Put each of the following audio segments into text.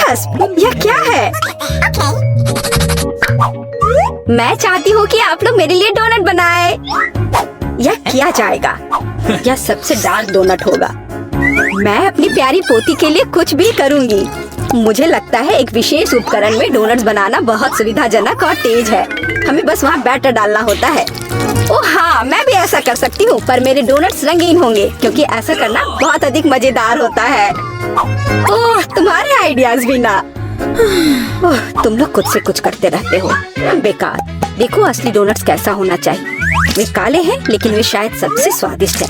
दिलचस्प, यह क्या है? मैं चाहती हूँ कि आप लोग मेरे लिए डोनट बनाए। यह किया जाएगा। यह सबसे डार्क डोनट होगा। मैं अपनी प्यारी पोती के लिए कुछ भी करूँगी। मुझे लगता है एक विशेष उपकरण में डोनट्स बनाना बहुत सुविधाजनक और तेज है। हमें बस वहाँ बैटर डालना होता है। ओह हाँ, मैं भी ऐसा कर सकती हूँ, पर मेरे डोनट्स रंगीन होंगे क्योंकि ऐसा करना बहुत अधिक मजेदार होता है। ओह, तुम्हारे आइडियाज भी ना। ओह, तुम लोग खुद से कुछ करते रहते हो, बेकार। देखो असली डोनट्स कैसा होना चाहिए। वे काले हैं लेकिन वे शायद सबसे स्वादिष्ट है।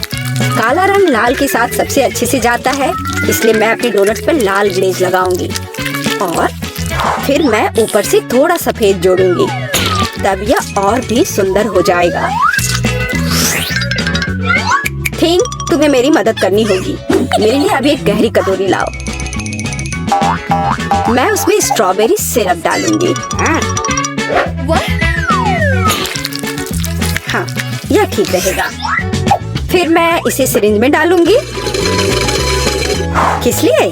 काला रंग लाल के साथ सबसे अच्छे से जाता है, इसलिए मैं अपनी डोनट्स पर लाल ग्लेज लगाऊंगी और फिर मैं ऊपर से थोड़ा सफेद जोड़ूंगी, तब यह और भी सुंदर हो जाएगा। थिंक, तुम्हें मेरी मदद करनी होगी। मेरे लिए अभी एक गहरी कटोरी लाओ। मैं उसमें स्ट्रॉबेरी सिरप डालूंगी। हाँ, यह ठीक रहेगा। फिर मैं इसे सिरिंज में डालूंगी। किस लिए?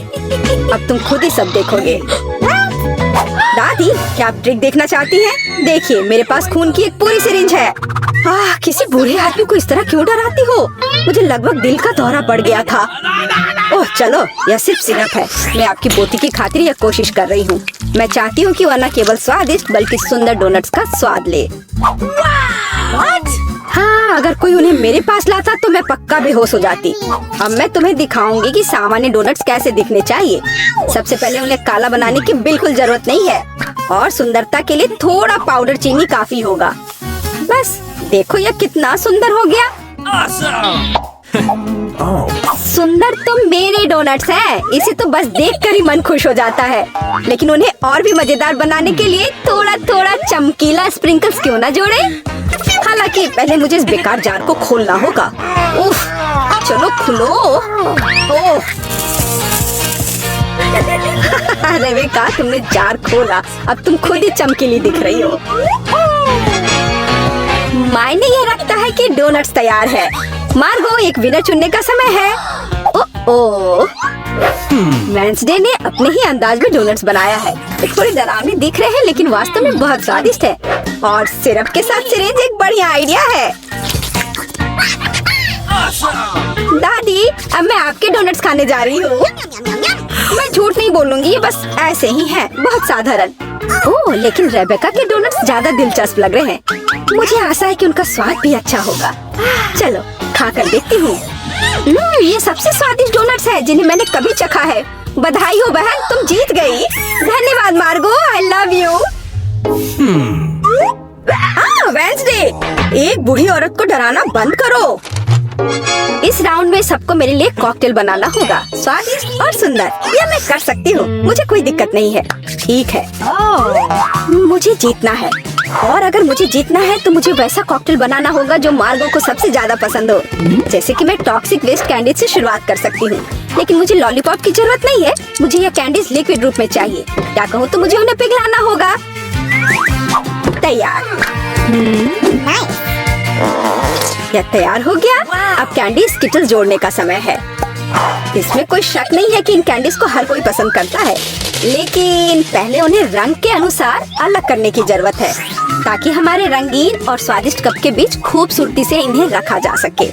अब तुम खुद ही सब देखोगे। दादी, क्या आप ट्रिक देखना चाहती हैं? देखिए, मेरे पास खून की एक पूरी सिरिंज है। किसी बूढ़े आदमी को इस तरह क्यों डराती हो? मुझे लगभग दिल का दौरा पड़ गया था। ओह चलो, यह सिर्फ सिरप है। मैं आपकी पोती की खातिर यह कोशिश कर रही हूँ। मैं चाहती हूँ कि वह न केवल स्वादिष्ट बल्कि सुंदर डोनट्स का स्वाद ले। हाँ, अगर कोई उन्हें मेरे पास लाता तो मैं पक्का बेहोश हो जाती। अब मैं तुम्हें दिखाऊंगी कि सामान्य डोनट्स कैसे दिखने चाहिए। सबसे पहले उन्हें काला बनाने की बिल्कुल जरूरत नहीं है और सुंदरता के लिए थोड़ा पाउडर चीनी काफी होगा। बस देखो, यह कितना सुंदर हो गया। सुंदर तो मेरे डोनट्स हैं। इसे तो बस देखकर ही मन खुश हो जाता है, लेकिन उन्हें और भी मजेदार बनाने के लिए थोड़ा थोड़ा चमकीला स्प्रिंकल्स क्यों ना जोड़े। हालांकि पहले मुझे इस बेकार जार को खोलना होगा। उफ, चलो खुलो। ओह, रेबेका, तुमने जार खोला। अब तुम खुद ही चमकीली दिख रही हो। मायने ये रखता है कि डोनट्स तैयार है। मार्गो, एक विनर चुनने का समय है। ओह, वेंसडे ने अपने ही अंदाज में डोनट्स बनाया है। वे थोड़े डरावने दिख रहे हैं लेकिन वास्तव में बहुत स्वादिष्ट है। और सिरप के साथ सिरिंज एक बढ़िया आइडिया है। दादी, अब मैं आपके डोनट्स खाने जा रही हूँ। मैं झूठ नहीं बोलूंगी, ये बस ऐसे ही है, बहुत साधारण। ओह, लेकिन रेबेका के डोनट्स ज्यादा दिलचस्प लग रहे हैं। मुझे आशा है कि उनका स्वाद भी अच्छा होगा। चलो खा कर देखती हूँ। ये सबसे स्वादिष्ट डोनट्स है जिन्हें मैंने कभी चखा है। बधाई हो बहन, तुम जीत गई। धन्यवाद मार्गो, आई लव यू। वेंसडे, एक बूढ़ी औरत को डराना बंद करो। इस राउंड में सबको मेरे लिए कॉकटेल बनाना होगा, स्वादिष्ट और सुंदर। यह मैं कर सकती हूँ, मुझे कोई दिक्कत नहीं है। ठीक है, मुझे जीतना है और अगर मुझे जीतना है तो मुझे वैसा कॉकटेल बनाना होगा जो मार्गो को सबसे ज्यादा पसंद हो। जैसे कि मैं टॉक्सिक वेस्ट कैंडीज से शुरुआत कर सकती हूँ, लेकिन मुझे लॉलीपॉप की जरूरत नहीं है। मुझे यह कैंडीज लिक्विड रूप में चाहिए। क्या कहूँ तो मुझे उन्हें पिघलाना होगा। तैयार। यह तैयार हो गया। अब कैंडी स्किटल्स जोड़ने का समय है। इसमें कोई शक नहीं है कि इन कैंडीज को हर कोई पसंद करता है, लेकिन पहले उन्हें रंग के अनुसार अलग करने की जरूरत है ताकि हमारे रंगीन और स्वादिष्ट कप के बीच खूबसूरती से इन्हें रखा जा सके।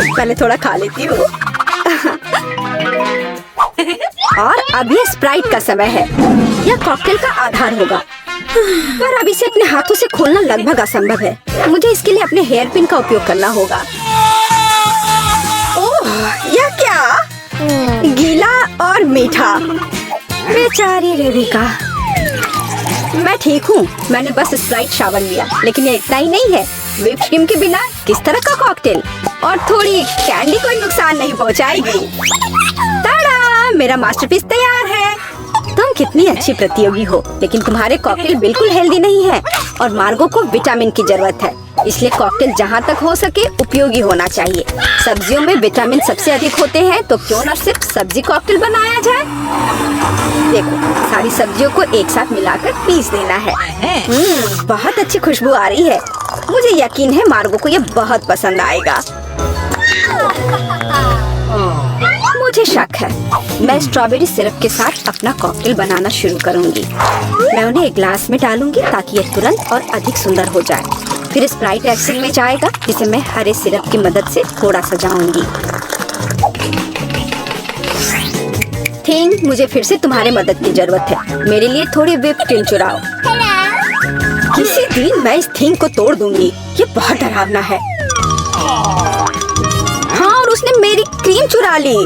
पहले थोड़ा खा लेती हूँ। और अब ये स्प्राइट का समय है। यह कॉकटेल का आधार होगा, पर अब इसे अपने हाथों से खोलना लगभग असंभव है। मुझे इसके लिए अपने हेयर पिन का उपयोग करना होगा। ओह, यह क्या? गीला और मीठा। बेचारी रेबिका। मैं ठीक हूँ, मैंने बस स्प्राइट शावर लिया, लेकिन ये इतना ही नहीं है। व्हिप क्रीम के बिना किस तरह का कॉकटेल? और थोड़ी कैंडी कोई नुकसान नहीं पहुँचाएगी। ताड़ा, मेरा मास्टरपीस तैयार है। तुम कितनी अच्छी प्रतियोगी हो, लेकिन तुम्हारे कॉकटेल बिल्कुल हेल्दी नहीं है और मार्गो को विटामिन की जरूरत है। इसलिए कॉकटेल जहाँ तक हो सके उपयोगी होना चाहिए। सब्जियों में विटामिन सबसे अधिक होते हैं, तो क्यों न सिर्फ सब्जी कॉकटेल बनाया जाए। देखो, सारी सब्जियों को एक साथ मिलाकर पीस देना है। बहुत अच्छी खुशबू आ रही है। मुझे यकीन है मार्गो को ये बहुत पसंद आएगा। मुझे मुझे शक है। मैं स्ट्रॉबेरी सिरप के साथ अपना कॉकटेल बनाना शुरू करूंगी। मैं उन्हें एक ग्लास में डालूंगी ताकि ये तुरंत और अधिक सुंदर हो जाए। फिर स्प्राइट एक्शन में जाएगा, जिसे मैं हरे सिरप की मदद से थोड़ा सजाऊंगी। थिंग, मुझे फिर से तुम्हारे मदद की जरूरत है। मेरे लिए थोड़ी व्हिप क्रीम चुराओ। किसी दिन मैं इस थिंग को तोड़ दूंगी। ये बहुत डरावना है। हाँ, और उसने मेरी क्रीम चुरा ली।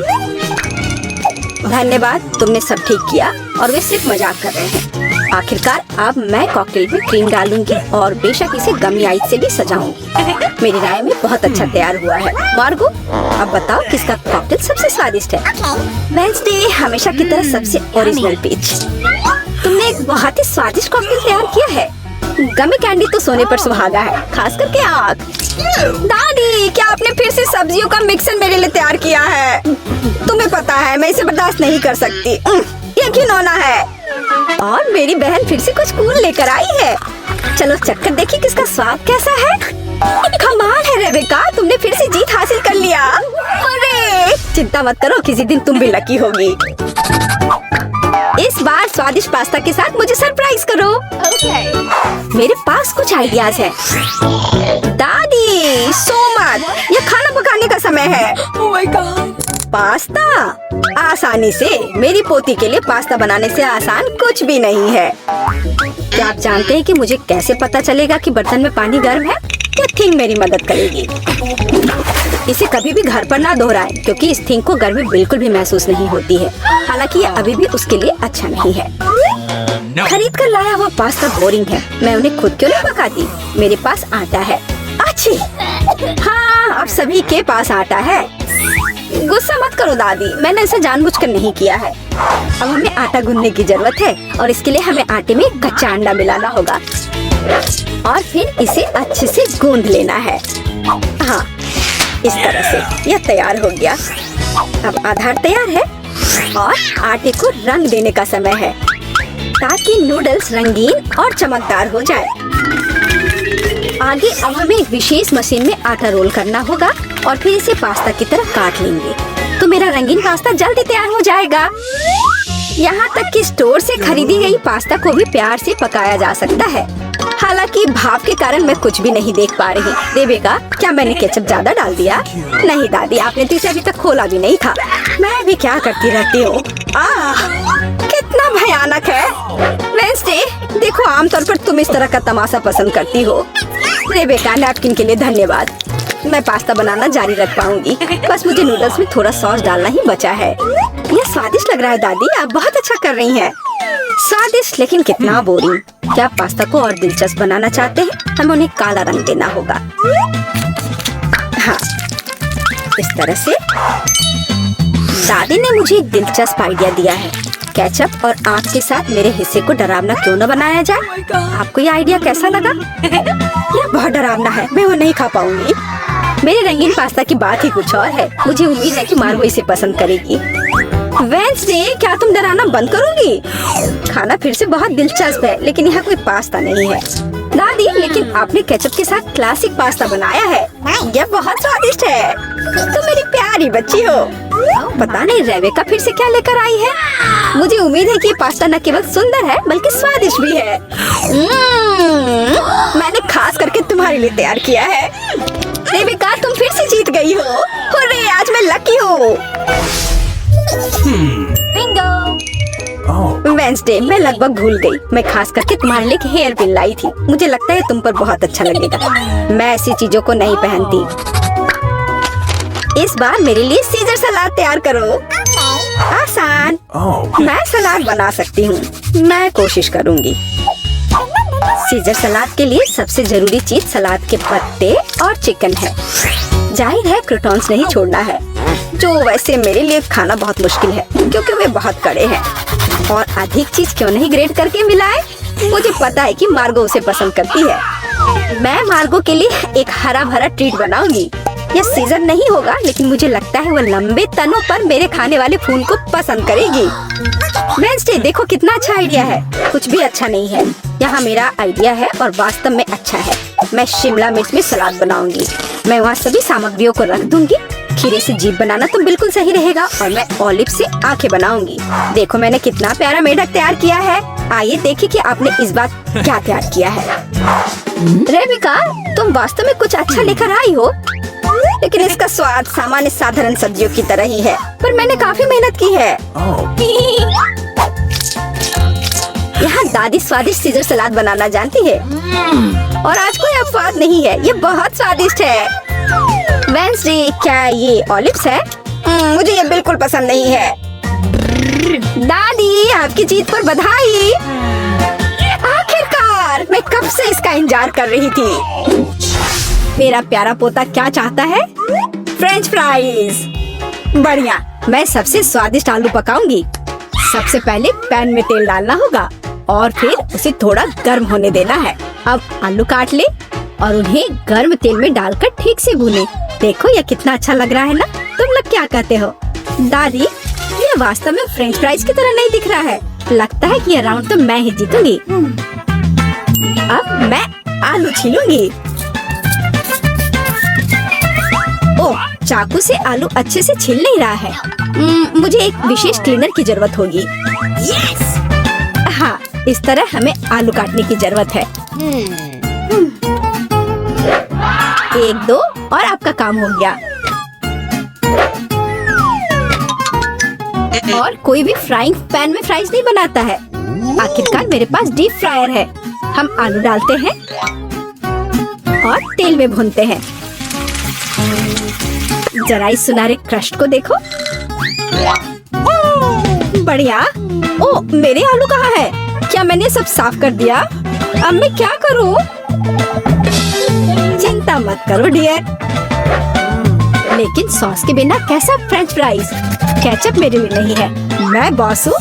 धन्यवाद, तुमने सब ठीक किया और वे सिर्फ मजाक कर रहे हैं। आखिरकार अब मैं कॉकटेल में क्रीम डालूंगी और बेशक इसे गमी आइस से भी सजाऊंगी। मेरी राय में बहुत अच्छा तैयार हुआ है। मार्गो, अब बताओ किसका कॉकटेल सबसे स्वादिष्ट है? वेडनेसडे, हमेशा की तरह सबसे ओरिजिनल पीच। तुमने एक बहुत ही स्वादिष्ट कॉकटेल तैयार किया है। गमी कैंडी तो सोने पर सुहागा है, खास करके आग। दादी, क्या आपने फिर से सब्जियों का मिक्सर मेरे लिए तैयार किया है? तुम्हें पता है मैं इसे बर्दाश्त नहीं कर सकती। ये घिनौना है। और मेरी बहन फिर से कुछ कूल लेकर आई है। चलो चक्कर देखिए किसका स्वाद कैसा है। कमाल है रेबेका, तुमने फिर से जीत हासिल कर लिया। अरे चिंता मत करो, किसी दिन तुम भी लकी होगी। इस बार स्वादिष्ट पास्ता के साथ मुझे सरप्राइज करो। मेरे पास कुछ आइडियाज है। दादी, सो मत, ये खाना पकाने का समय है। Oh my God. पास्ता आसानी से। मेरी पोती के लिए पास्ता बनाने से आसान कुछ भी नहीं है। क्या आप जानते हैं कि मुझे कैसे पता चलेगा कि बर्तन में पानी गर्म है? ये थिंग मेरी मदद करेगी। इसे कभी भी घर पर ना दोहराएं, क्योंकि इस थिंग को गर्मी बिल्कुल भी महसूस नहीं होती है। हालांकि ये अभी भी उसके लिए अच्छा नहीं है। खरीद कर लाया हुआ पास्ता बोरिंग है। मैं उन्हें खुद क्यों नहीं पकाती? मेरे पास आटा है। अच्छी, हाँ, अब सभी के पास आटा है। गुस्सा मत करो दादी, मैंने ऐसा जानबूझकर नहीं किया है। अब हमें आटा गूंदने की जरूरत है और इसके लिए हमें आटे में कच्चा अंडा मिलाना होगा और फिर इसे अच्छे से गूंद लेना है। हाँ, इस तरह से यह तैयार हो गया। अब आधार तैयार है और आटे को रंग देने का समय है ताकि नूडल्स रंगीन और चमकदार हो जाए। आगे अब हमें एक विशेष मशीन में आटा रोल करना होगा और फिर इसे पास्ता की तरह काट लेंगे, तो मेरा रंगीन पास्ता जल्दी तैयार हो जाएगा। यहाँ तक कि स्टोर से खरीदी गई पास्ता को भी प्यार से पकाया जा सकता है। हालांकि भाप के कारण मैं कुछ भी नहीं देख पा रही। देवेगा, क्या मैंने केचप ज्यादा डाल दिया? नहीं दादी, आपने तो इसे अभी तक खोला भी नहीं था। मैं भी क्या करती रहती हूँ। कितना भयानक है। वेडनेसडे, देखो आमतौर पर तुम इस तरह का तमाशा पसंद करती हो। रेबेका, नैपकिन के लिए धन्यवाद। मैं पास्ता बनाना जारी रख पाऊंगी। बस मुझे नूडल्स में थोड़ा सॉस डालना ही बचा है। यह स्वादिष्ट लग रहा है दादी, आप बहुत अच्छा कर रही हैं। स्वादिष्ट, लेकिन कितना बोरिंग। क्या आप पास्ता को और दिलचस्प बनाना चाहते हैं? हमें उन्हें काला रंग देना होगा। हाँ, इस तरह से। दादी ने मुझे एक दिलचस्प आइडिया दिया है। केचप और आग के साथ मेरे हिस्से को डरावना क्यों न बनाया जाए? आपको ये आइडिया कैसा लगा? यह बहुत डरावना है, मैं वो नहीं खा पाऊंगी। मेरे रंगीन पास्ता की बात ही कुछ और है। मुझे उम्मीद है कि मार्गो इसे पसंद करेगी। वेडनेसडे, क्या तुम डराना बंद करोगी? खाना फिर से बहुत दिलचस्प है, लेकिन यहाँ कोई पास्ता नहीं है। दादी, लेकिन आपने केचप के साथ क्लासिक पास्ता बनाया है। यह बहुत स्वादिष्ट है। तुम मेरी प्यारी बच्ची हो। पता नहीं रेबेका फिर से क्या लेकर आई है। मुझे उम्मीद है कि पास्ता न केवल सुंदर है बल्कि स्वादिष्ट भी है। मैंने खास करके तुम्हारे लिए तैयार किया है। रेबेका, तुम फिर से जीत गई हो। हुर्रे, आज मैं लकी हूँ। वेडनेसडे, मैं लगभग भूल गई। मैं खास करके तुम्हारे लिए हेयर पिन लाई थी। मुझे लगता है तुम पर बहुत अच्छा लगेगा। मैं ऐसी चीजों को नहीं पहनती। इस बार मेरे लिए सीजर सलाद तैयार करो। आसान। मैं सलाद बना सकती हूँ। मैं कोशिश करूँगी। सीजर सलाद के लिए सबसे जरूरी चीज सलाद के पत्ते और चिकन है। जाहिर है क्रूटॉन्स नहीं छोड़ना है, जो वैसे मेरे लिए खाना बहुत मुश्किल है क्योंकि वे बहुत कड़े हैं। और अधिक चीज क्यों नहीं ग्रेट करके मिलाए? मुझे पता है कि मार्गो उसे पसंद करती है। मैं मार्गो के लिए एक हरा भरा ट्रीट बनाऊंगी। यह सीजन नहीं होगा, लेकिन मुझे लगता है वह लंबे तनों पर मेरे खाने वाले फूल को पसंद करेगी। वेडनेसडे, देखो कितना अच्छा आइडिया है। कुछ भी अच्छा नहीं है। यहाँ मेरा आइडिया है और वास्तव में अच्छा है। मैं शिमला मिर्च में सलाद बनाऊंगी। मैं वहाँ सभी सामग्रियों को रख दूंगी। खीरे से जीभ बनाना तो बिल्कुल सही रहेगा और मैं ऑलिव से आंखें बनाऊंगी। देखो मैंने कितना प्यारा मेढक तैयार किया है। आइए देखिए कि आपने इस बार क्या तैयार किया है। रेबिका, तुम वास्तव में कुछ अच्छा लेकर आई हो, लेकिन इसका स्वाद सामान्य साधारण सब्जियों की तरह ही है, पर मैंने काफी मेहनत की है। यहाँ दादी स्वादिष्ट सीजर सलाद बनाना जानती है और आज कोई अपवाद नहीं है, ये बहुत स्वादिष्ट है। वेंसडे, क्या ये ऑलिव्स है? मुझे ये बिल्कुल पसंद नहीं है। दादी, आपकी जीत पर बधाई। आखिरकार, मैं कब से इसका इंतजार कर रही थी। मेरा प्यारा पोता क्या चाहता है? French fries. बढ़िया, मैं सबसे स्वादिष्ट आलू पकाऊंगी। सबसे पहले पैन में तेल डालना होगा और फिर उसे थोड़ा गर्म होने देना है। अब आलू काट ले और उन्हें गर्म तेल में डालकर ठीक से भूने। देखो ये कितना अच्छा लग रहा है ना? तुम लोग क्या कहते हो? दादी, ये वास्तव में फ्रेंच फ्राइज की तरह नहीं दिख रहा है। लगता है कि ये राउंड तो मैं ही जीतूंगी। अब मैं आलू छीलूंगी। ओह, चाकू से आलू अच्छे से छिल नहीं रहा है। मुझे एक विशेष क्लीनर की जरूरत होगी। हाँ, इस तरह हमें आलू काटने की जरूरत है। 1, 2 और आपका काम हो गया। और कोई भी फ्राइंग पैन में फ्राइज नहीं बनाता है। आखिरकार मेरे पास डीप फ्रायर है। हम आलू डालते हैं और तेल में भूनते हैं। जरा इस सुनहरे क्रस्ट को देखो। बढ़िया। ओ, मेरे आलू कहाँ है? क्या मैंने सब साफ कर दिया? अब मैं क्या करूँ? चिंता मत करो डियर। लेकिन सॉस के बिना कैसा फ्रेंच फ्राइज? केचप मेरे लिए नहीं है, मैं बॉस हूँ।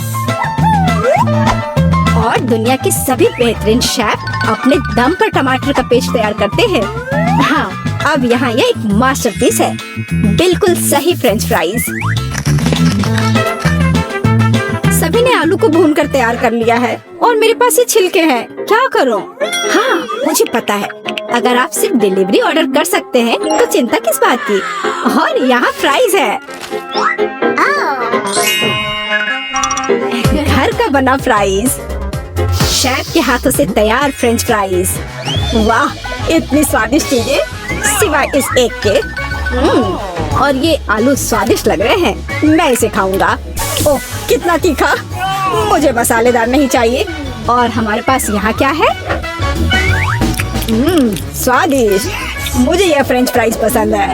और दुनिया के सभी बेहतरीन शेफ अपने दम पर टमाटर का पेस्ट तैयार करते हैं। हाँ, अब यहाँ यह एक मास्टरपीस है। बिल्कुल सही फ्रेंच फ्राइज। सभी ने आलू को भूनकर तैयार कर लिया है और मेरे पास ये छिलके हैं। क्या करूँ? हाँ, मुझे पता है। अगर आप सिर्फ डिलीवरी ऑर्डर कर सकते हैं तो चिंता किस बात की। और यहाँ फ्राइज है। घर का बना फ्राइज, शेफ के हाथों से तैयार फ्रेंच फ्राइज। वाह, इतनी स्वादिष्ट चीजें सिवाय इस एक के। और ये आलू स्वादिष्ट लग रहे हैं। मैं इसे खाऊंगा। ओह, कितना तीखा। मुझे मसालेदार नहीं चाहिए। और हमारे पास यहाँ क्या है? स्वादिष्ट। मुझे यह फ्रेंच फ्राइज पसंद है।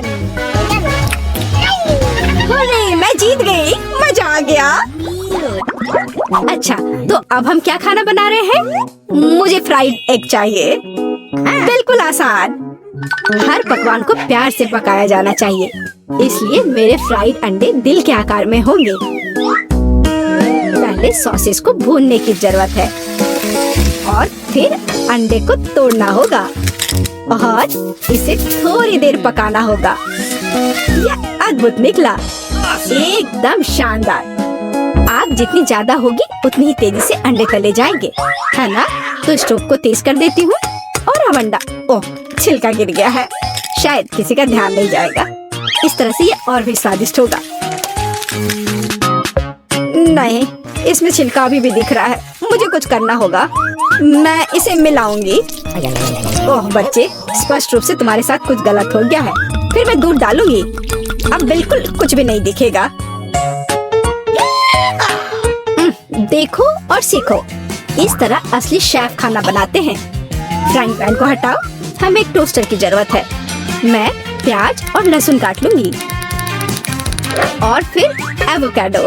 अरे, मैं जीत गई। मजा आ गया। अच्छा, तो अब हम क्या खाना बना रहे हैं? मुझे फ्राइड एग चाहिए। बिल्कुल आसान। हर पकवान को प्यार से पकाया जाना चाहिए, इसलिए मेरे फ्राइड अंडे दिल के आकार में होंगे। पहले सॉसेस को भूनने की जरूरत है और फिर अंडे को तोड़ना होगा और इसे थोड़ी देर पकाना होगा। यह अद्भुत निकला, एकदम शानदार। आग जितनी ज्यादा होगी उतनी ही तेजी से अंडे तले जाएंगे, है ना? तो स्टोव को तेज कर देती हूँ और अब अंडा, ओह, छिलका गिर गया है। शायद किसी का ध्यान नहीं जाएगा। इस तरह से ये और भी स्वादिष्ट होगा। नहीं, इसमें छिलका अभी भी दिख रहा है। मुझे कुछ करना होगा। मैं इसे मिलाऊंगी। ओह बच्चे, स्पष्ट रूप से तुम्हारे साथ कुछ गलत हो गया है। फिर मैं दूध डालूंगी। अब बिल्कुल कुछ भी नहीं दिखेगा। देखो और सीखो। इस तरह असली शेफ खाना बनाते हैं। फ्राइंग पैन को हटाओ। हमें एक टोस्टर की जरूरत है। मैं प्याज और लहसुन काट लूंगी और फिर एवोकाडो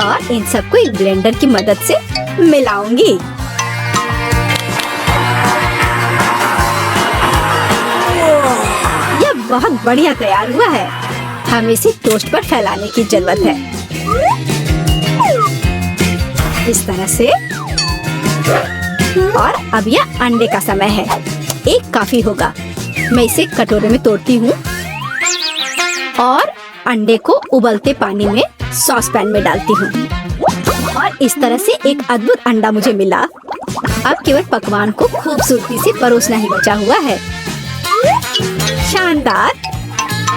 और इन सबको एक ब्लेंडर की मदद से मिलाऊंगी। यह बहुत बढ़िया तैयार हुआ है। हमें इसे टोस्ट पर फैलाने की जरूरत है। इस तरह से। और अब यह अंडे का समय है। एक काफी होगा। मैं इसे कटोरे में तोड़ती हूँ और अंडे को उबलते पानी में सॉस पैन में डालती हूँ और इस तरह से एक अद्भुत अंडा मुझे मिला। अब केवल पकवान को खूबसूरती से परोसना ही बचा हुआ है। शानदार।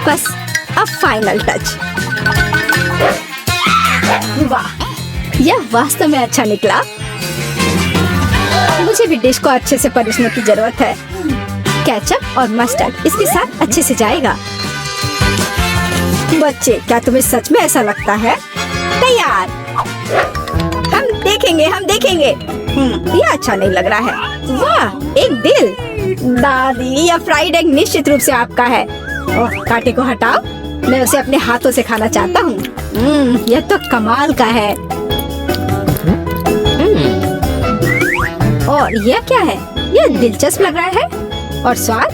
बस अब फाइनल टच। वाह, यह वास्तव में अच्छा निकला। मुझे भी डिश को अच्छे से परोसने की जरूरत है। केचप और मस्टर्ड इसके साथ अच्छे से जाएगा। बच्चे, क्या तुम्हें सच में ऐसा लगता है? तैयार। हम देखेंगे। ये अच्छा नहीं लग रहा है। वाह, एक दिल। दादी, यह फ्राइड एग निश्चित रूप से आपका है। ओह, कांटे को हटाओ, मैं उसे अपने हाथों से खाना चाहता हूँ। यह तो कमाल का है। और यह क्या है? यह दिलचस्प लग रहा है। और स्वाद?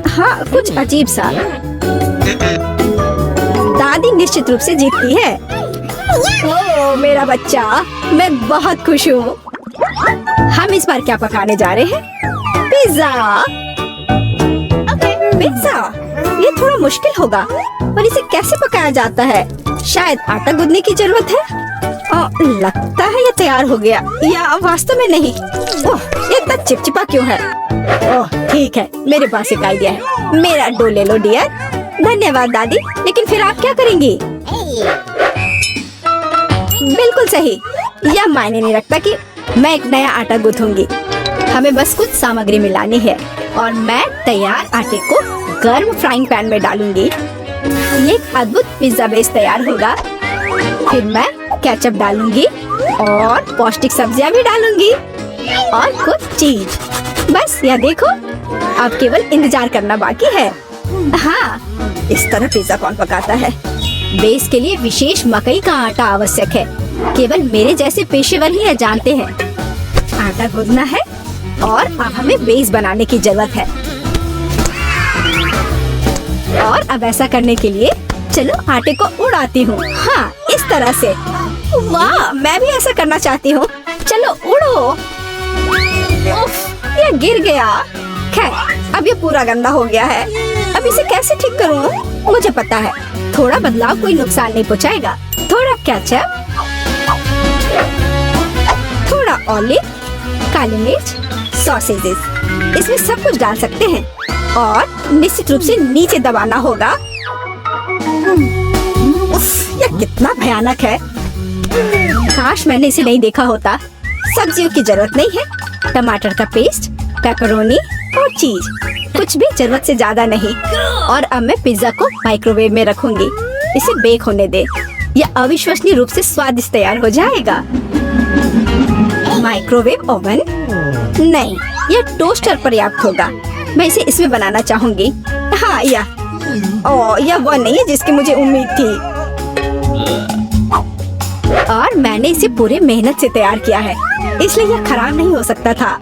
हाँ, कुछ अजीब सा। दादी निश्चित रूप से जीतती है। ओह, मेरा बच्चा, मैं बहुत खुश हूँ। हम इस बार क्या पकाने जा रहे हैं? पिज्जा। पिज्जा, ये थोड़ा मुश्किल होगा, पर इसे कैसे पकाया जाता है? शायद आटा गूंदने की जरूरत है। लगता है ये तैयार हो गया, या वास्तव में नहीं। ओह, ये इतना चिपचिपा क्यों है? ओह, ठीक है, मेरे पास एक आइडिया है। मेरा डो ले लो डियर। धन्यवाद दादी, लेकिन फिर आप क्या करेंगी? बिल्कुल सही। यह मायने नहीं रखता कि मैं एक नया आटा गूंथूंगी। हमें बस कुछ सामग्री मिलानी है और मैं तैयार आटे को गर्म फ्राइंग पैन में डालूंगी। ये एक अद्भुत पिज्जा बेस तैयार होगा। फिर मैं केचप डालूंगी और पौष्टिक सब्जियां भी डालूंगी और कुछ चीज। बस यह देखो, अब केवल इंतजार करना बाकी है। हाँ, इस तरह पिज्जा कौन पकाता है? बेस के लिए विशेष मकई का आटा आवश्यक है। केवल मेरे जैसे पेशेवर ही यह जानते हैं। आटा गूंदना है और अब हमें बेस बनाने की जरूरत है। और अब ऐसा करने के लिए चलो आटे को उड़ाती हूँ। हाँ, इस तरह से। वाह, मैं भी ऐसा करना चाहती हूँ। चलो उड़ो। उफ, ये गिर गया। खैर, अब ये पूरा गंदा हो गया है। अब इसे कैसे ठीक करूँ? मुझे पता है, थोड़ा बदलाव कोई नुकसान नहीं पहुँचाएगा। थोड़ा केचप, थोड़ा ऑलिव, काली मिर्च, सॉसेजेस, इसमें सब कुछ डाल सकते हैं और निश्चित रूप से नीचे दबाना होगा। उफ, यह कितना भयानक है। काश मैंने इसे नहीं देखा होता। सब्जियों की जरूरत नहीं है। टमाटर का पेस्ट, पेपरोनी और चीज, कुछ भी जरूरत से ज्यादा नहीं। और अब मैं पिज्जा को माइक्रोवेव में रखूंगी। इसे बेक होने दे। यह अविश्वसनीय रूप से स्वादिष्ट तैयार हो जाएगा। माइक्रोवेव ओवन नहीं, यह टोस्टर पर्याप्त होगा। मैं इसे इसमें बनाना चाहूंगी। हाँ, यह वो नहीं है जिसकी मुझे उम्मीद थी। और मैंने इसे पूरे मेहनत से तैयार किया है, इसलिए यह खराब नहीं हो सकता था।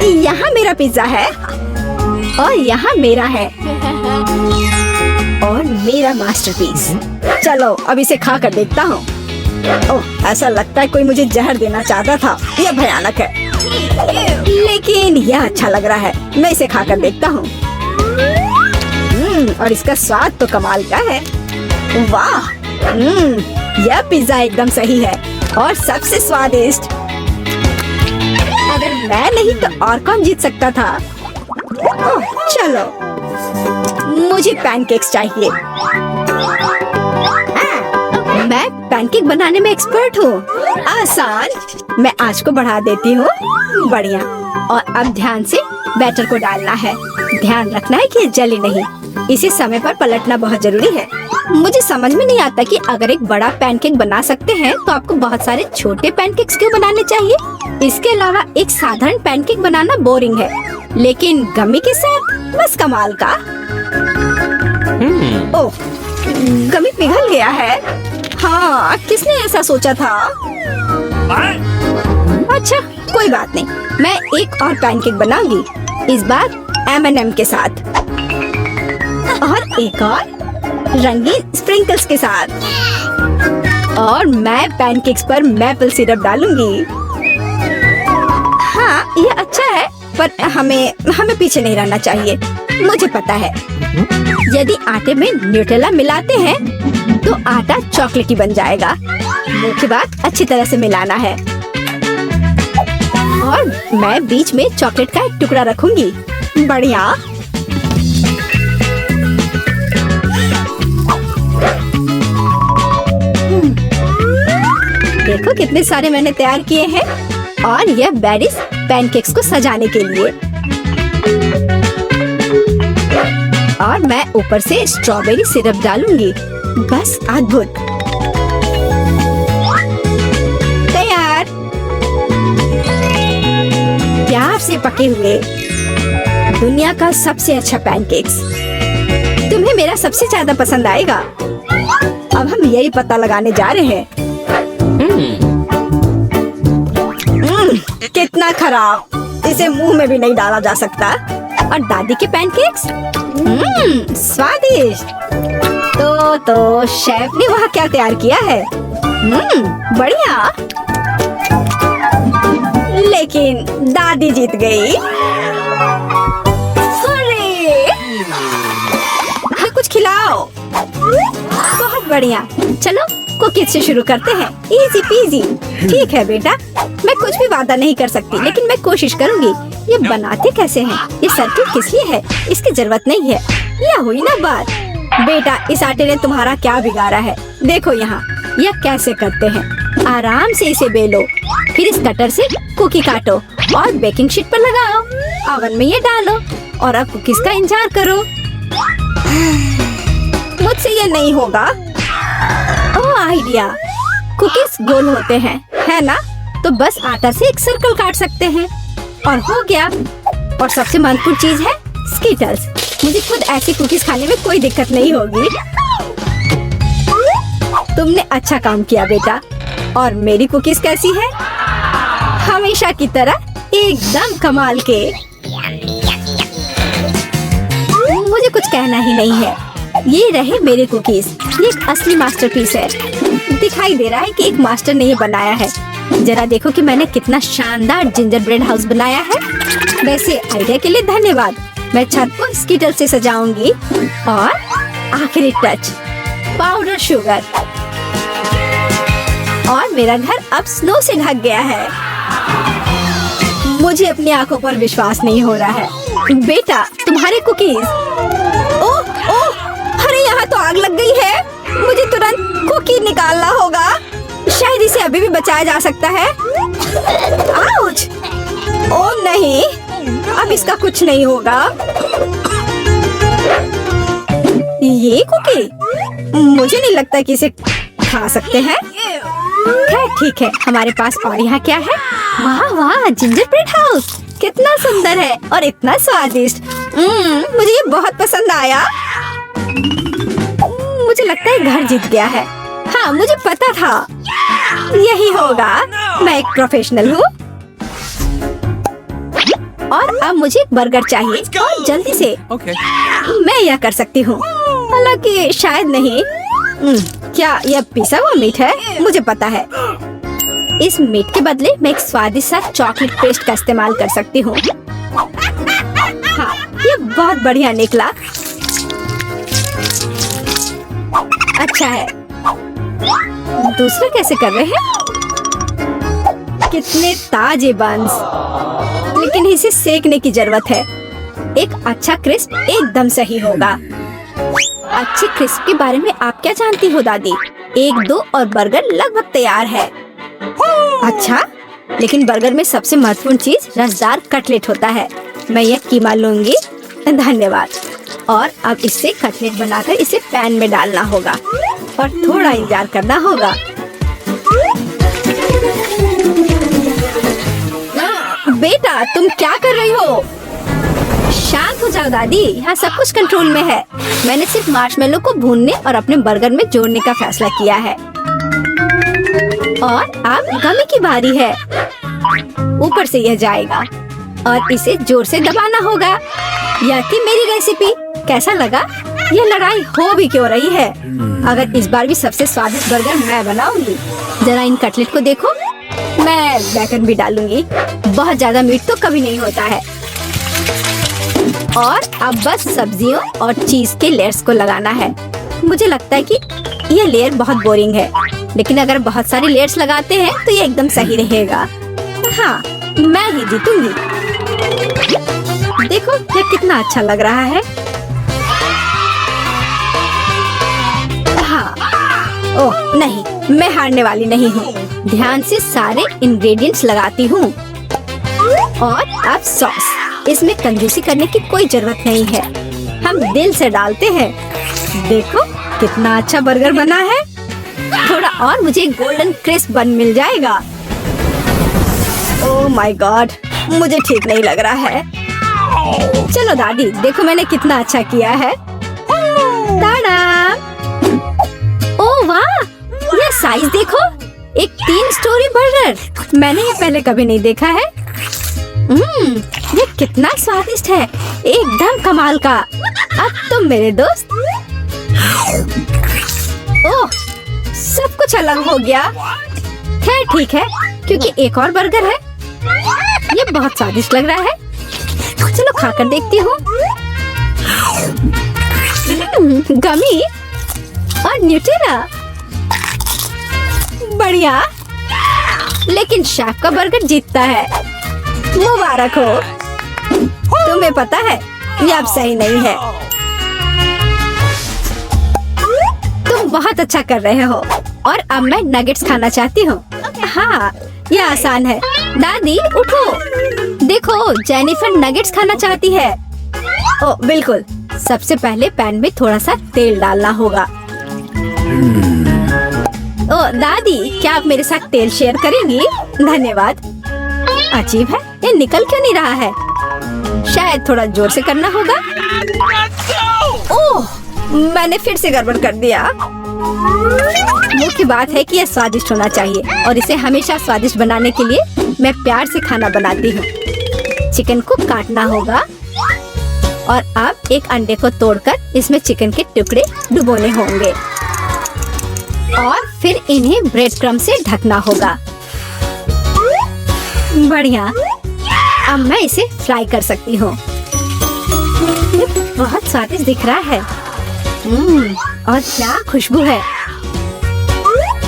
यहाँ मेरा पिज्जा है और यहाँ मेरा है और मेरा मास्टरपीस। चलो अब इसे खा कर देखता हूँ। ओह, ऐसा लगता है कोई मुझे जहर देना चाहता था। यह भयानक है, लेकिन यह अच्छा लग रहा है। मैं इसे खा कर देखता हूँ। और इसका स्वाद तो कमाल का है। वाह, यह पिज्जा एकदम सही है और सबसे स्वादिष्ट। अगर मैं नहीं तो और कौन जीत सकता था? ओह, चलो, मुझे पैनकेक्स चाहिए। मैं पैनकेक बनाने में एक्सपर्ट हूँ। आसान। मैं आंच को बढ़ा देती हूँ। बढ़िया। और अब ध्यान से बैटर को डालना है। ध्यान रखना है कि ये जले नहीं। इसे समय पर पलटना बहुत जरूरी है। मुझे समझ में नहीं आता कि अगर एक बड़ा पैनकेक बना सकते हैं तो आपको बहुत सारे छोटे पैनकेक्स क्यों बनाने चाहिए? इसके अलावा एक साधारण पैनकेक बनाना बोरिंग है, लेकिन गमी के साथ बस कमाल का। ओह, गमी पिघल गया है। हाँ, किसने ऐसा सोचा था? अच्छा, कोई बात नहीं। मैं एक और पैनकेक बनाऊंगी, इस बार M&M के साथ और एक और रंगीन स्प्रिंकल्स के साथ। और मैं पैनकेक्स पर मैपल सिरप डालूंगी। हाँ, ये अच्छा है, पर हमें पीछे नहीं रहना चाहिए। मुझे पता है, यदि आटे में न्यूटेला मिलाते हैं तो आटा चॉकलेटी बन जाएगा। मुख्य बात अच्छी तरह से मिलाना है। और मैं बीच में चॉकलेट का एक टुकड़ा रखूंगी। बढ़िया। देखो कितने सारे मैंने तैयार किए हैं। और यह बेरीज पैनकेक्स को सजाने के लिए। और मैं ऊपर से स्ट्रॉबेरी सिरप डालूंगी। बस अद्भुत, तैयार। प्यार से पके हुए दुनिया का सबसे अच्छा पैनकेक्स। तुम्हें मेरा सबसे ज्यादा पसंद आएगा। अब हम यही पता लगाने जा रहे हैं। कितना खराब, इसे मुंह में भी नहीं डाला जा सकता। और दादी के पैनकेक्स स्वादिष्ट। तो शेफ ने वहाँ क्या तैयार किया है? बढ़िया। लेकिन दादी जीत गई। कुछ खिलाओ। बहुत बढ़िया। चलो कुकीज से शुरू करते हैं। Easy PG. ठीक है बेटा, मैं कुछ भी वादा नहीं कर सकती, लेकिन मैं कोशिश करूंगी। ये बनाते कैसे हैं? ये सर्किट किस लिए है? इसकी जरूरत नहीं है। यह हुई ना बात। बेटा, इस आटे ने तुम्हारा क्या बिगाड़ा है? देखो यहाँ, यह कैसे करते हैं। आराम से इसे बेलो, फिर इस कटर से कुकी काटो और बेकिंग शीट पर लगाओ। ओवन में ये डालो और अब कुकीज का इंतजार करो। मुझसे ये नहीं होगा। ओह आइडिया, कुकीज गोल होते हैं, है ना? तो बस आटा से एक सर्कल काट सकते हैं और हो गया। और सबसे महत्वपूर्ण चीज है स्कीटल्स। मुझे खुद ऐसी कुकीज खाने में कोई दिक्कत नहीं होगी। तुमने अच्छा काम किया बेटा। और मेरी कुकीज कैसी है? हमेशा की तरह एकदम कमाल के। मुझे कुछ कहना ही नहीं है। ये रहे मेरे कुकीज। ये एक असली मास्टरपीस है। दिखाई दे रहा है कि एक मास्टर ने ये बनाया है। जरा देखो कि मैंने कितना शानदार जिंजर ब्रेड हाउस बनाया है। वैसे आइडिया के लिए धन्यवाद। मैं छत को स्कीटल से सजाऊंगी। और आखिरी टच, पाउडर शुगर। और मेरा घर अब स्नो से ढक गया है। मुझे अपनी आंखों पर विश्वास नहीं हो रहा है। बेटा, तुम्हारे कुकीज। ओह ओह, अरे यहाँ तो आग लग गई है। मुझे तुरंत कुकी निकालना होगा। शायद इसे अभी भी बचाया जा सकता है। आउच! ओह नहीं, अब इसका कुछ नहीं होगा। ये कुकी, मुझे नहीं लगता कि इसे खा सकते हैं। खैर ठीक है, हमारे पास और यहाँ क्या है? वाह वाह, जिंजर ब्रेड हाउस कितना सुंदर है और इतना स्वादिष्ट। मुझे ये बहुत पसंद आया। मुझे लगता है घर जीत गया है। हाँ, मुझे पता था यही होगा। मैं एक प्रोफेशनल हूँ। और अब मुझे एक बर्गर चाहिए और जल्दी से। मैं यह कर सकती हूँ, हालांकि शायद नहीं। क्या यह पिसा हुआ मीट है? मुझे पता है। इस मीट के बदले मैं एक स्वादिष्ट सा चॉकलेट पेस्ट का इस्तेमाल कर सकती हूँ। हाँ, ये बहुत बढ़िया निकला। अच्छा है। दूसरा कैसे कर रहे हैं? कितने ताजे बंस, लेकिन इसे सेकने की जरूरत है। एक अच्छा क्रिस्प एकदम सही होगा। अच्छे क्रिस्प के बारे में आप क्या जानती हो दादी? 1-2 और बर्गर लगभग तैयार है। अच्छा, लेकिन बर्गर में सबसे महत्वपूर्ण चीज रसदार कटलेट होता है। मैं यह कीमा लूंगी। धन्यवाद। और अब इससे कटलेट बनाकर इसे पैन में डालना होगा और थोड़ा इंतजार करना होगा। बेटा, तुम क्या कर रही हो? शांत हो जाओ दादी, यहाँ सब कुछ कंट्रोल में है। मैंने सिर्फ मार्शमेलो को भूनने और अपने बर्गर में जोड़ने का फैसला किया है। और अब गमी की बारी है। ऊपर से यह जाएगा और इसे जोर से दबाना होगा। यह थी मेरी रेसिपी। कैसा लगा? यह लड़ाई हो भी क्यों रही है? अगर इस बार भी सबसे स्वादिष्ट बर्गर मैं बनाऊंगी। जरा इन कटलेट को देखो। मैं बेकन भी डालूंगी। बहुत ज्यादा मीट तो कभी नहीं होता है। और अब बस सब्जियों और चीज के लेयर्स को लगाना है। मुझे लगता है कि यह लेयर बहुत बोरिंग है, लेकिन अगर बहुत सारे लेयर्स लगाते हैं तो ये एकदम सही रहेगा। हाँ, मैं ही जीतूंगी। देखो ये कितना अच्छा लग रहा है। हाँ, ओह नहीं, मैं हारने वाली नहीं हूँ। ध्यान से सारे इंग्रेडिएंट्स लगाती हूँ। और अब सॉस। इसमें कंजूसी करने की कोई जरूरत नहीं है, हम दिल से डालते हैं। देखो कितना अच्छा बर्गर बना है। थोड़ा और मुझे गोल्डन क्रिस्प बन मिल जाएगा। ओह माय गॉड, मुझे ठीक नहीं लग रहा है। चलो दादी, देखो मैंने कितना अच्छा किया है। ताड़ा! ओह वाह, ये साइज देखो, एक 3 स्टोरी बर्गर। मैंने ये पहले कभी नहीं देखा है। ये कितना स्वादिष्ट है, एकदम कमाल का। अब तुम मेरे दोस्त। ओह, सब कुछ अलग हो गया। खैर ठीक है, क्योंकि एक और बर्गर है। ये बहुत स्वादिष्ट लग रहा है। चलो खाकर देखती हूँ। गमी और न्यूटेला, बढ़िया। लेकिन शेफ का बर्गर जीतता है। मुबारक हो। तुम्हें पता है ये अब सही नहीं है। तुम बहुत अच्छा कर रहे हो। और अब मैं नगेट्स खाना चाहती हूँ। हाँ, ये आसान है। दादी उठो, देखो जेनिफर नगेट्स खाना चाहती है। ओ बिल्कुल, सबसे पहले पैन में थोड़ा सा तेल डालना होगा। ओ दादी, क्या आप मेरे साथ तेल शेयर करेंगी? धन्यवाद। अजीब है, ये निकल क्यों नहीं रहा है? शायद थोड़ा जोर से करना होगा। ओह, मैंने फिर से गड़बड़ कर दिया। मुख्य बात है कि यह स्वादिष्ट होना चाहिए और इसे हमेशा स्वादिष्ट बनाने के लिए मैं प्यार से खाना बनाती हूँ। चिकन को काटना होगा और अब एक अंडे को तोड़कर इसमें चिकन के टुकड़े डुबोने होंगे और फिर इन्हें ब्रेड क्रम्ब से ढकना होगा। बढ़िया, अब मैं इसे फ्राई कर सकती हूँ। बहुत स्वादिष्ट दिख रहा है। और क्या खुशबू है।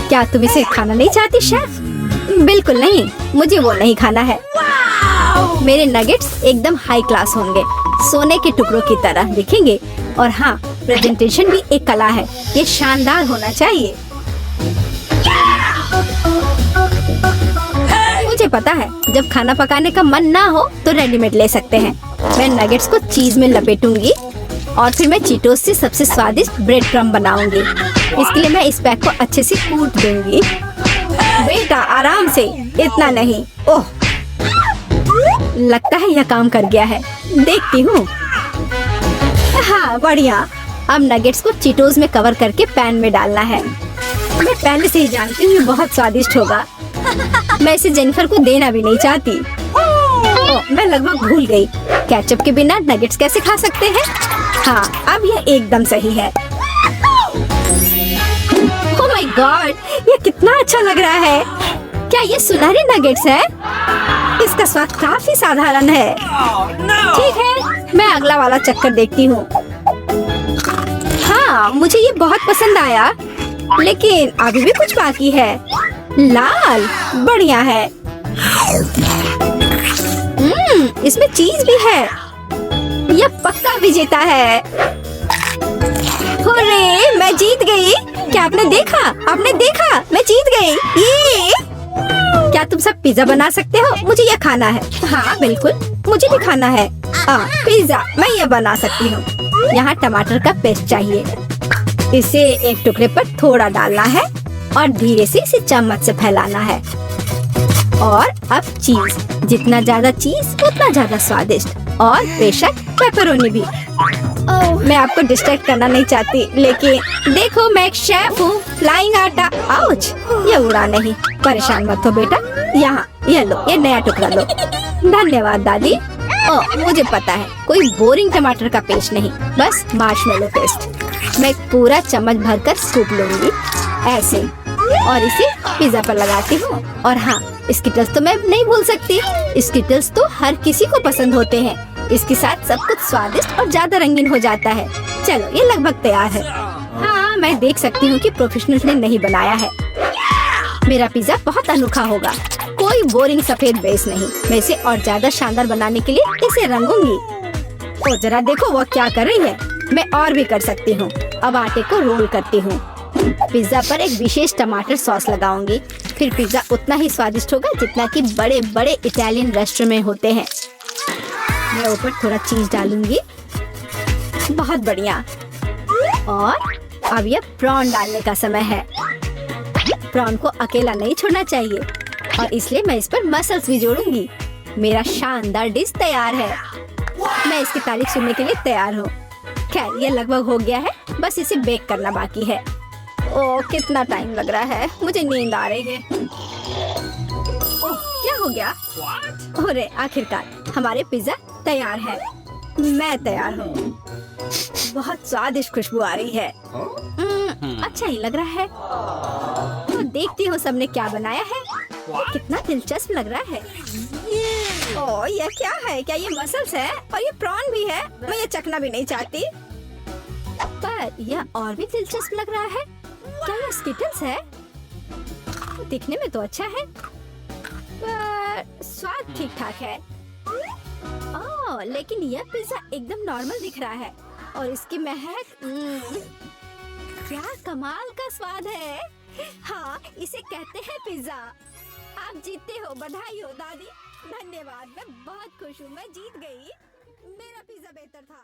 क्या तुम इसे खाना नहीं चाहती शेफ? बिल्कुल नहीं, मुझे वो नहीं खाना है। मेरे नगेट्स एकदम हाई क्लास होंगे, सोने के टुकड़ों की तरह दिखेंगे। और हाँ, प्रेजेंटेशन भी एक कला है, ये शानदार होना चाहिए। मुझे पता है, जब खाना पकाने का मन ना हो तो रेडीमेड ले सकते हैं। मैं नगेट्स को चीज में लपेटूंगी और फिर मैं चीटोस से सबसे स्वादिष्ट ब्रेड क्रम्ब बनाऊंगी। इसके लिए मैं इस पैक को अच्छे से कूट दूंगी। बेटा आराम से, इतना नहीं। ओह, लगता है यह काम कर गया है। देखती हूँ। हाँ बढ़िया। अब नगेट्स को चीटोस में कवर करके पैन में डालना है। मैं पहले से ही जानती हूँ बहुत स्वादिष्ट होगा। मैं इसे जेनिफर को देना भी नहीं चाहती। मैं लगभग भूल गई, केचप के बिना नगेट्स कैसे खा सकते हैं। हाँ, अब यह एकदम सही है। ओह माय गॉड, ये कितना अच्छा लग रहा है। क्या ये सुनहरे नगेट्स है? इसका स्वाद काफी साधारण है। ठीक है, मैं अगला वाला चक्कर देखती हूँ। हाँ, मुझे ये बहुत पसंद आया, लेकिन अभी भी कुछ बाकी है। लाल, बढ़िया है। इसमें चीज भी है। यह पक्का विजेता है। हुर्रे, मैं जीत गई। क्या आपने देखा? आपने देखा? मैं जीत गई। ये क्या तुम सब पिज्जा बना सकते हो? मुझे यह खाना है। हाँ बिल्कुल, मुझे भी खाना है। पिज्जा मैं ये बना सकती हूँ। यहाँ टमाटर का पेस्ट चाहिए। इसे एक टुकड़े पर थोड़ा डालना है और धीरे से इसे चम्मच से फैलाना है। और अब चीज, जितना ज्यादा चीज उतना ज्यादा स्वादिष्ट। और बेशक पेपरोनी भी। मैं आपको डिस्ट्रैक्ट करना नहीं चाहती, लेकिन देखो मैं एक शेफ हूँ। फ्लाइंग आटा, आउच, ये उड़ा नहीं। परेशान मत हो बेटा, यहाँ ये लो, ये नया टुकड़ा लो। धन्यवाद दादी। मुझे पता है, कोई बोरिंग टमाटर का पेस्ट नहीं, बस मार्शमेलो पेस्ट। मैं पूरा चम्मच भरकर स्कूप लूंगी ऐसे और इसे पिज्जा पर लगाती हूँ। और हाँ, स्किटल्स तो मैं नहीं भूल सकती। स्किटल्स तो हर किसी को पसंद होते हैं। इसके साथ सब कुछ स्वादिष्ट और ज्यादा रंगीन हो जाता है। चलो, ये लगभग तैयार है। हाँ, मैं देख सकती हूँ कि प्रोफेशनल्स ने नहीं बनाया है। मेरा पिज्जा बहुत अनोखा होगा, कोई बोरिंग सफेद बेस नहीं। मैं इसे और ज्यादा शानदार बनाने के लिए इसे रंगूंगी। ओ जरा देखो वो क्या कर रही है। मैं और भी कर सकती हूँ। अब आटे को रोल करती हूँ पिज्जा पर एक विशेष टमाटर सॉस लगाऊंगी। फिर पिज्जा उतना ही स्वादिष्ट होगा जितना कि बड़े बड़े इटालियन रेस्टोरेंट में होते हैं। मैं ऊपर थोड़ा चीज डालूंगी। बहुत बढ़िया। और अब यह प्रॉन डालने का समय है। प्रॉन को अकेला नहीं छोड़ना चाहिए और इसलिए मैं इस पर मसल्स भी जोड़ूंगी। मेरा शानदार डिश तैयार है। मैं इसकी तारीफ सुनने के लिए तैयार हूँ। खैर ये लगभग हो गया है, बस इसे बेक करना बाकी है। ओह कितना टाइम लग रहा है, मुझे नींद आ रही है। ओह क्या हो गया? अरे आखिरकार हमारे पिज्जा तैयार है। मैं तैयार हूँ। बहुत स्वादिष्ट खुशबू आ रही है। अच्छा ही लग रहा है। तो देखती हूँ सबने क्या बनाया है। कितना दिलचस्प लग रहा है। ओह ये क्या है? क्या ये मसल्स है? और ये प्रॉन भी है? मैं ये चखना भी नहीं चाहती। पर यह और भी दिलचस्प लग रहा है। क्या ये स्किटल्स है? दिखने में तो अच्छा है पर स्वाद ठीक ठाक है। ओह लेकिन यह पिज्जा एकदम नॉर्मल दिख रहा है और इसकी महक क्या कमाल का स्वाद है। हाँ इसे कहते हैं पिज्जा। आप जीतते हो, बधाई हो दादी। धन्यवाद, मैं बहुत खुश हूँ। मैं जीत गई। मेरा पिज्जा बेहतर था।